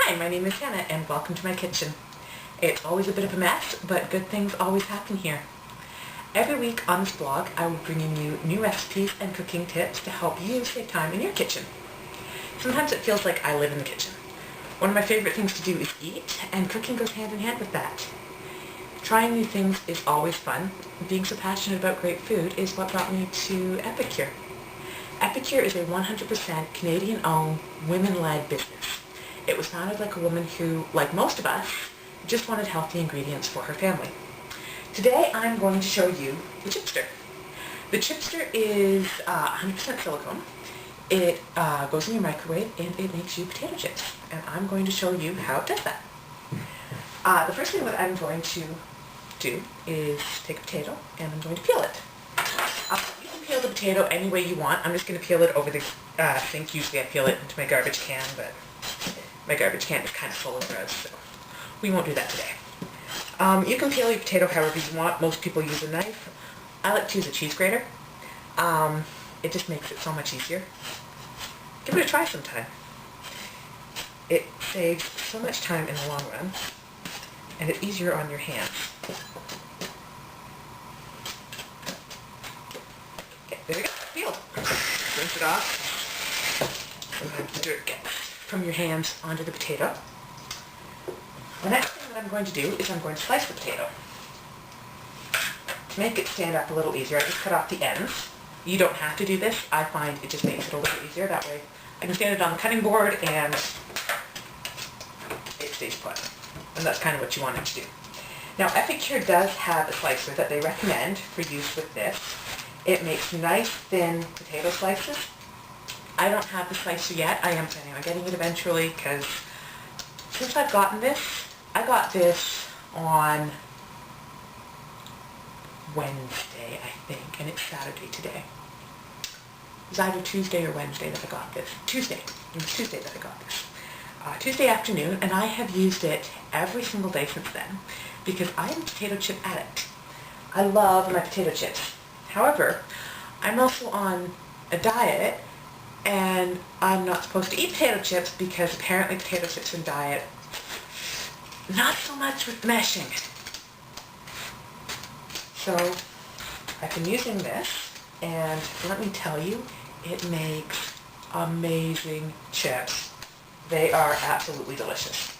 Hi, my name is Hannah and welcome to my kitchen. It's always a bit of a mess, but good things always happen here. Every week on this blog, I will be bringing you new recipes and cooking tips to help you save time in your kitchen. Sometimes it feels like I live in the kitchen. One of my favorite things to do is eat, and cooking goes hand in hand with that. Trying new things is always fun. Being so passionate about great food is what brought me to Epicure. Epicure is a 100% Canadian-owned, women-led business. It was founded like a woman who, like most of us, just wanted healthy ingredients for her family. Today I'm going to show you the chipster. The chipster is 100% silicone. It goes in your microwave and it makes you potato chips. And I'm going to show you how it does that. The first thing that I'm going to do is take a potato and I'm going to peel it. You can peel the potato any way you want. I'm just going to peel it over this sink. Usually I peel it into my garbage can, but my garbage can is kind of full of gross, so we won't do that today. You can peel your potato however you want. Most people use a knife. I like to use a cheese grater. It just makes it so much easier. Give it a try sometime. It saves so much time in the long run, and it's easier on your hands. Okay, there we go. Peeled. Rinse it off. Sometimes the dirt gets from your hands onto the potato. The next thing that I'm going to do is I'm going to slice the potato. To make it stand up a little easier, I just cut off the ends. You don't have to do this. I find it just makes it a little easier. That way I can stand it on the cutting board and it stays put. And that's kind of what you want it to do. Now, Epicure does have a slicer that they recommend for use with this. It makes nice, thin potato slices. I don't have the slicer yet. I am planning on getting it eventually because since I've gotten this, I got this on Wednesday, I think, and it's Saturday today. It was either Tuesday or Wednesday that I got this. Tuesday. It was Tuesday that I got this. Tuesday afternoon, and I have used it every single day since then because I am a potato chip addict. I love my potato chips. However, I'm also on a diet and I'm not supposed to eat potato chips because apparently potato chips in diet, not so much with the meshing. So I've been using this, and let me tell you, it makes amazing chips. They are absolutely delicious.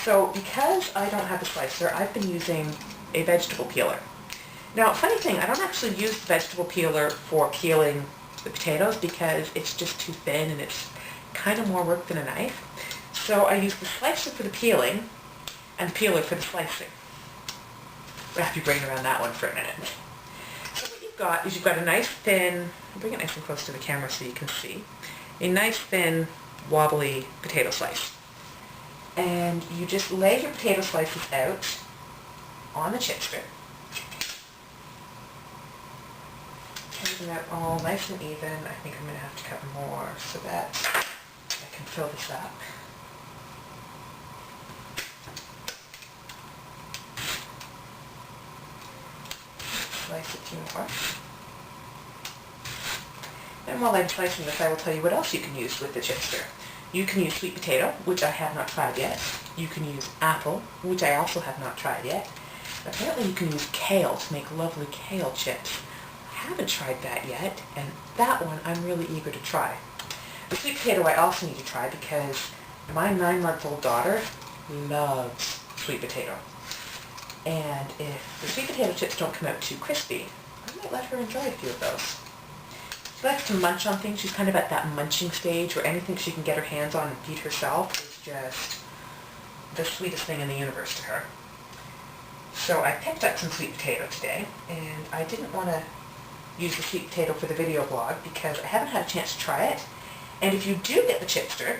So because I don't have a slicer, I've been using a vegetable peeler. Now, funny thing, I don't actually use the vegetable peeler for peeling the potatoes because it's just too thin and it's kind of more work than a knife. So I use the slicer for the peeling and the peeler for the slicing. We'll have to bring around that one for a minute. So what you've got is you've got a nice thin, bring it nice and close to the camera so you can see, a nice thin wobbly potato slice. And you just lay your potato slices out on the chipster. Taking out all nice and even. I think I'm going to have to cut more so that I can fill this up. Slice a few more. And while I'm slicing this, I will tell you what else you can use with the chipster. You can use sweet potato, which I have not tried yet. You can use apple, which I also have not tried yet. Apparently you can use kale to make lovely kale chips. I haven't tried that yet, and that one I'm really eager to try. The sweet potato I also need to try because my 9-month-old daughter loves sweet potato. And if the sweet potato chips don't come out too crispy, I might let her enjoy a few of those. She likes to munch on things. She's kind of at that munching stage where anything she can get her hands on and eat herself is just the sweetest thing in the universe to her. So I picked up some sweet potato today, and I didn't want to use the sweet potato for the video blog because I haven't had a chance to try it. And if you do get the chipster,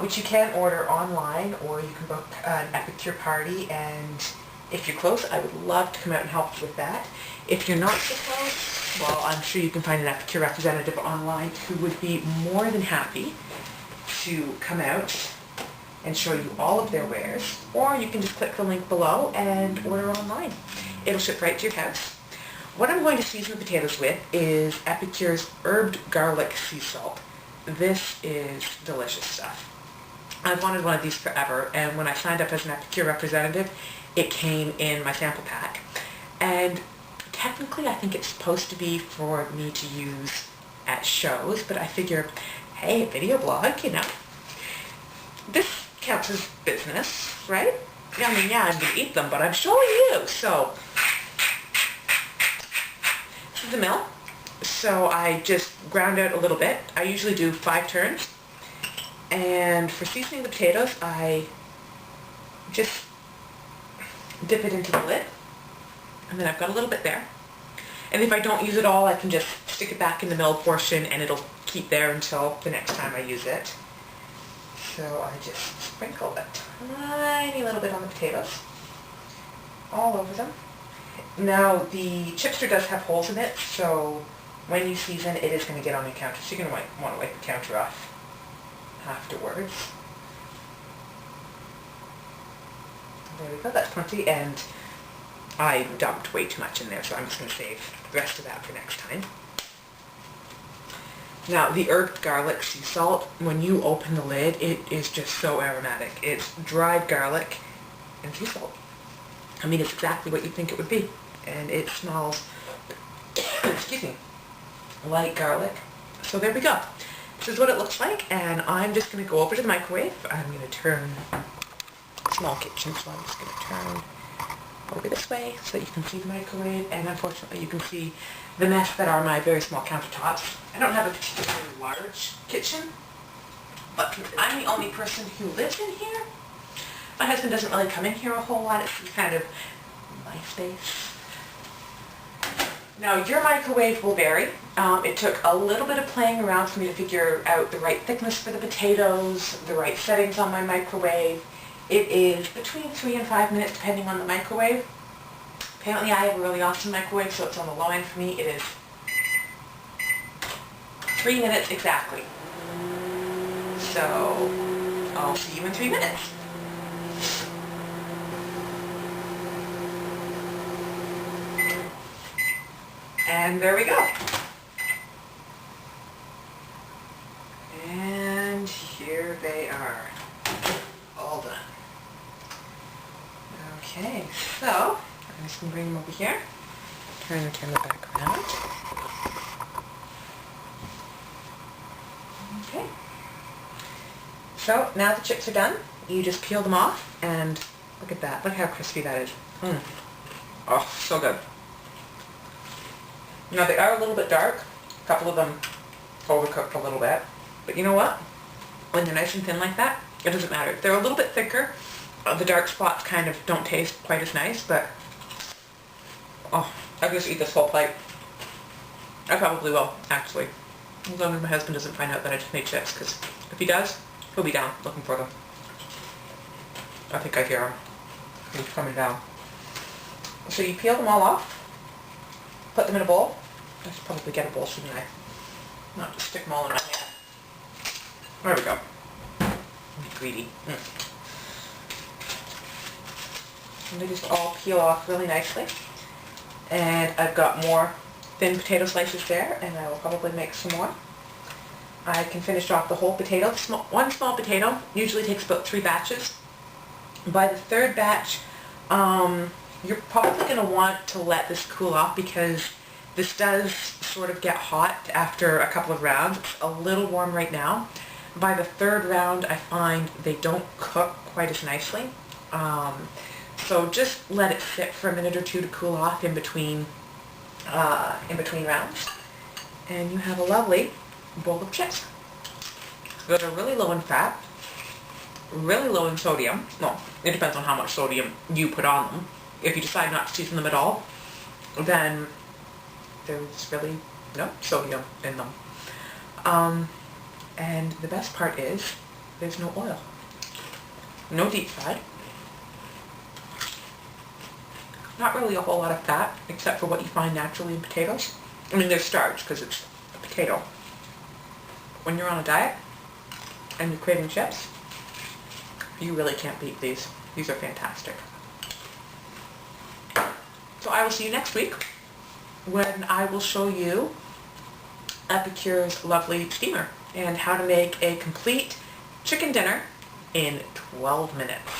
which you can order online or you can book an Epicure party, and if you're close, I would love to come out and help you with that. If you're not so close, well, I'm sure you can find an Epicure representative online who would be more than happy to come out and show you all of their wares, or you can just click the link below and order online. It'll ship right to your house. What I'm going to season the potatoes with is Epicure's herbed garlic sea salt. This is delicious stuff. I've wanted one of these forever, and when I signed up as an Epicure representative, it came in my sample pack. And technically I think it's supposed to be for me to use at shows, but I figure, hey, video blog, you know, this counts as business, right? I mean, yeah, I'm going to eat them, but I'm showing you. So, this is the mill. So I just ground out a little bit. I usually do 5 turns. And for seasoning the potatoes, I just dip it into the lid. And then I've got a little bit there. And if I don't use it all, I can just stick it back in the mill portion and it'll keep there until the next time I use it. So I just sprinkle a tiny little bit on the potatoes, all over them. Now the chipster does have holes in it, so when you season, it is going to get on your counter. So you're going to want to wipe the counter off afterwards. There we go, that's plenty, and I dumped way too much in there, so I'm just going to save the rest of that for next time. Now, the herb garlic sea salt, when you open the lid, it is just so aromatic. It's dried garlic and sea salt. I mean, it's exactly what you'd think it would be. And it smells, excuse me, like garlic. So there we go. This is what it looks like, and I'm just going to go over to the microwave. I'm going to turn, small kitchen, so I'm just going to turn over this way so that you can see the microwave, and unfortunately you can see the mess that are my very small countertops. I don't have a particularly large kitchen, but I'm the only person who lives in here. My husband doesn't really come in here a whole lot. It's kind of my space. Now your microwave will vary. It took a little bit of playing around for me to figure out the right thickness for the potatoes, the right settings on my microwave. It is between 3 and 5 minutes depending on the microwave. Apparently I have a really awesome microwave, so it's on the low end for me. It is 3 minutes exactly. So I'll see you in 3 minutes. And there we go. And here they are. All done. Okay, so I'm just going to bring them over here. Turn it back around. Okay. So now the chips are done. You just peel them off, and look at that. Look how crispy that is. Oh, so good. Now they are a little bit dark. A couple of them overcooked a little bit. But you know what? When they're nice and thin like that, it doesn't matter. They're a little bit thicker. The dark spots kind of don't taste quite as nice, but oh, I could just eat this whole plate. I probably will, actually. As long as my husband doesn't find out that I just made chips, because if he does, he'll be down looking for them. I think I hear him. He's coming down. So you peel them all off, put them in a bowl. I should probably get a bowl, shouldn't I? Not just stick them all in my hand. There we go. I'm greedy. And they just all peel off really nicely. And I've got more thin potato slices there, and I will probably make some more. I can finish off the whole potato. One small potato usually takes about 3 batches. By the 3rd batch, you're probably going to want to let this cool off, because this does sort of get hot after a couple of rounds. It's a little warm right now. By the 3rd round, I find they don't cook quite as nicely. So just let it sit for a minute or two to cool off in between rounds, and you have a lovely bowl of chips. That are really low in fat, really low in sodium. Well, it depends on how much sodium you put on them. If you decide not to season them at all, then there's really no sodium in them. And the best part is there's no oil, no deep fried. Not really a whole lot of fat, except for what you find naturally in potatoes. I mean, there's starch, because it's a potato. When you're on a diet, and you're craving chips, you really can't beat these. These are fantastic. So I will see you next week, when I will show you Epicure's lovely steamer, and how to make a complete chicken dinner in 12 minutes.